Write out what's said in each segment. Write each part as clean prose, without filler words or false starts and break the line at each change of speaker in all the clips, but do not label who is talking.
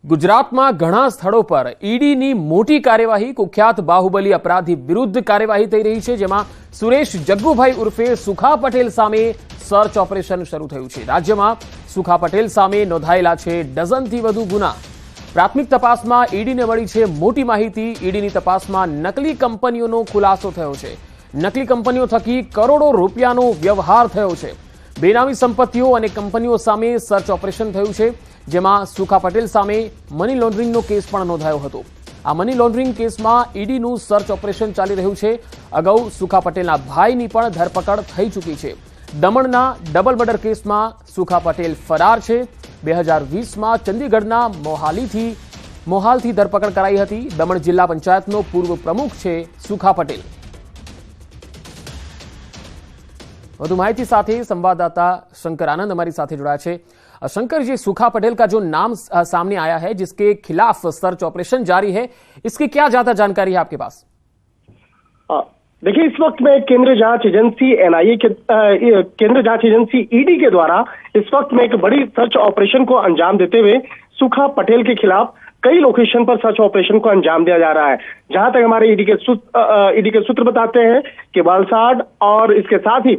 ગુજરાતમાં ઘણા સ્થળો પર ઈડીની મોટી કાર્યવાહી, કુખ્યાત બાહુબલી અપરાધી વિરુદ્ધ કાર્યવાહી થઈ રહી છે, જેમાં સુરેશ જગ્ગુભાઈ ઉર્ફે સુખા પટેલ સામે સર્ચ ઓપરેશન શરૂ થયું છે। રાજ્યમાં સુખા પટેલ સામે નોંધાયેલા છે ડઝનથી વધુ ગુના। પ્રાથમિક તપાસમાં ઈડીને મળી છે મોટી માહિતી। ઈડીની તપાસમાં નકલી કંપનીઓનો ખુલાસો થયો છે। નકલી કંપનીઓ થકી કરોડો રૂપિયાનો વ્યવહાર થયો છે। બેનામી સંપત્તિઓ અને કંપનીઓ સામે સર્ચ ઓપરેશન થયું છે, જેમાં સુખા પટેલ સામે મની લોન્ડરિંગનો કેસ પણ નોંધાયો હતો। આ મની લોન્ડરિંગ કેસમાં ઈડીનું સર્ચ ઓપરેશન ચાલી રહ્યું છે। અગાઉ સુખા પટેલના ભાઈની પણ ધરપકડ થઈ ચૂકી છે। દમણના ડબલ મર્ડર કેસમાં સુખા પટેલ ફરાર છે। 2020માં ચંદીગઢના મોહાલથી ધરપકડ કરાઈ હતી। દમણ જિલ્લા પંચાયતનો પૂર્વ પ્રમુખ છે સુખા પટેલ। વધુ माहिती साथ संवाददाता शंकर आनंद हमारी साथ जुड़ा है। शंकर जी, सुखा पटेल का जो नाम सामने आया है, जिसके खिलाफ सर्च ऑपरेशन जारी है, इसकी क्या ज्यादा जानकारी है आपके पास?
देखिए, इस वक्त में केंद्रीय जांच एजेंसी एनआईए के केंद्रीय जांच एजेंसी ईडी के द्वारा इस वक्त में एक बड़ी सर्च ऑपरेशन को अंजाम देते हुए सुखा पटेल के खिलाफ कई लोकेशन पर सर्च ऑपरेशन को अंजाम दिया जा रहा है। जहां तक हमारे ईडी के सूत्र बताते हैं कि वलसाड और इसके साथ ही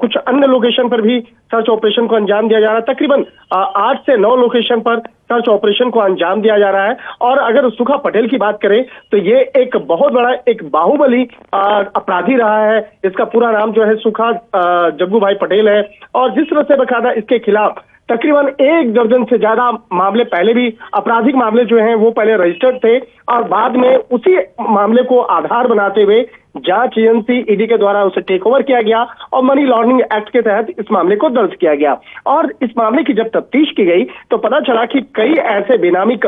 कुछ अन्य लोकेशन पर भी सर्च ऑपरेशन को अंजाम दिया जा रहा है। तकरीबन 8 से 9 लोकेशन पर सर्च ऑपरेशन को अंजाम दिया जा रहा है। और अगर सुखा पटेल की बात करें तो ये एक बहुत बड़ा एक बाहुबली अपराधी रहा है। इसका पूरा नाम जो है सुखा जग्गूभाई पटेल है। और जिस तरह से बकायदा इसके खिलाफ तकरीबन 1 दर्जन से ज्यादा मामले पहले भी आपराधिक मामले जो हैं वो पहले रजिस्टर्ड थे, और बाद में उसी मामले को आधार बनाते हुए जांच एजेंसी ईडी के द्वारा उसे टेक ओवर किया गया और मनी लॉन्ड्रिंग एक्ट के तहत इस मामले को दर्ज किया गया। और इस मामले की जब तफ्तीश की गई तो पता चला कि कई ऐसे बेनामी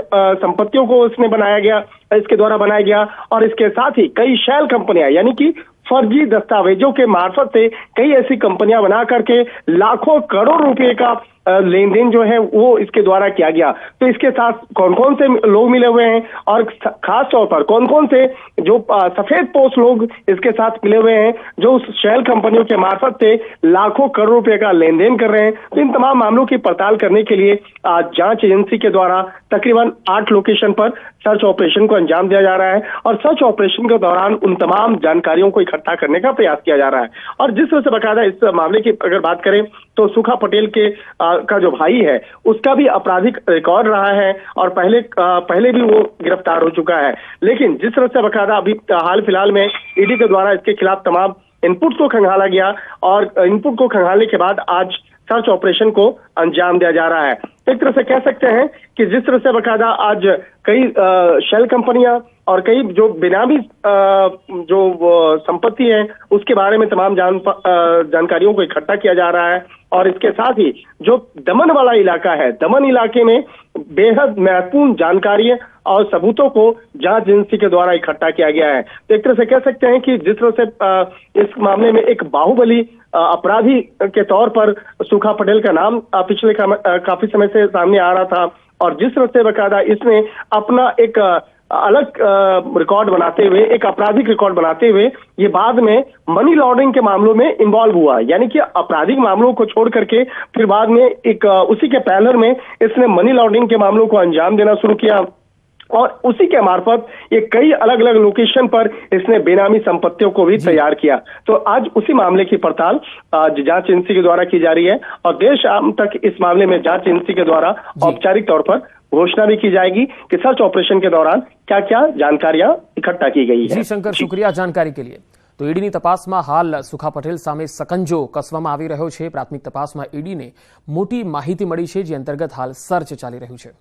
संपत्तियों को इसके द्वारा बनाया गया, और इसके साथ ही कई शैल कंपनियां यानी कि फर्जी दस्तावेजों के मार्फत से कई ऐसी कंपनियां बना करके लाखों करोड़ रुपए का लेन देन जो है वो इसके द्वारा किया गया। तो इसके साथ कौन कौन से लोग मिले हुए हैं और खास तौर पर कौन कौन से जो सफेद पोस्ट लोग इसके साथ मिले हुए हैं, जो उस शैल कंपनियों के मार्फत से लाखों करोड़ रुपए का लेन देन कर रहे हैं। तो इन तमाम मामलों की पड़ताल करने के लिए जांच एजेंसी के द्वारा तकरीबन 8 लोकेशन पर सर्च ऑपरेशन को अंजाम दिया जा रहा है। और सर्च ऑपरेशन के दौरान उन तमाम जानकारियों को इकट्ठा करने का प्रयास किया जा रहा है। और जिस तरह से बकायदा इस मामले की अगर बात करें तो सुखा पटेल का जो भाई है उसका भी आपराधिक रिकॉर्ड रहा है, और पहले भी वो गिरफ्तार हो चुका है। लेकिन जिस तरह से बकायदा अभी हाल फिलहाल में ईडी के द्वारा इसके खिलाफ तमाम इनपुट को खंगाला गया, और इनपुट को खंगालने के बाद आज सर्च ऑपरेशन को अंजाम दिया जा रहा है। एक तरह से कह सकते हैं कि जिस तरह से बकायदा आज कई शेल कंपनियां और कई जो बेनामी जो संपत्ति है उसके बारे में तमाम जानकारियों को इकट्ठा किया जा रहा है। और इसके साथ ही जो दमन वाला इलाका है, दमन इलाके में बेहद महत्वपूर्ण जानकारी और सबूतों को जांच एजेंसी के द्वारा इकट्ठा किया गया है। तो एक तरह से कह सकते हैं कि जिस तरह से इस मामले में एक बाहुबली अपराधी के तौर पर सुखा पटेल का नाम पिछले काफी समय से सामने आ रहा था, और जिस तरह से बकायदा इसने अपना एक अलग रिकॉर्ड बनाते हुए, एक आपराधिक रिकॉर्ड बनाते हुए ये बाद में मनी लॉन्ड्रिंग के मामलों में इन्वॉल्व हुआ। यानी कि आपराधिक मामलों को छोड़ करके फिर बाद में एक उसी के पैरेलल में इसने मनी लॉन्ड्रिंग के मामलों को अंजाम देना शुरू किया, और उसी के मार्फत ये कई अलग अलग लोकेशन पर इसने बेनामी संपत्तियों को भी तैयार किया। तो आज उसी मामले की पड़ताल जांच एजेंसी के द्वारा की जा रही है, और देर शाम तक इस मामले में जांच एजेंसी के द्वारा औपचारिक तौर पर घोषणा भी की जाएगी कि सर्च ऑपरेशन के दौरान क्या क्या जानकारियां इकट्ठा की गई है।
जी शंकर, शुक्रिया जानकारी के लिए। तो ईडीની તપાસમાં હાલ સુખા પટેલ સામે સકંજો કસવામાં આવી રહ્યો છે। પ્રાથમિક તપાસમાં ઈડીને મોટી માહિતી મળી છે, જે અંતર્ગત હાલ સર્ચ ચાલી રહ્યું છે।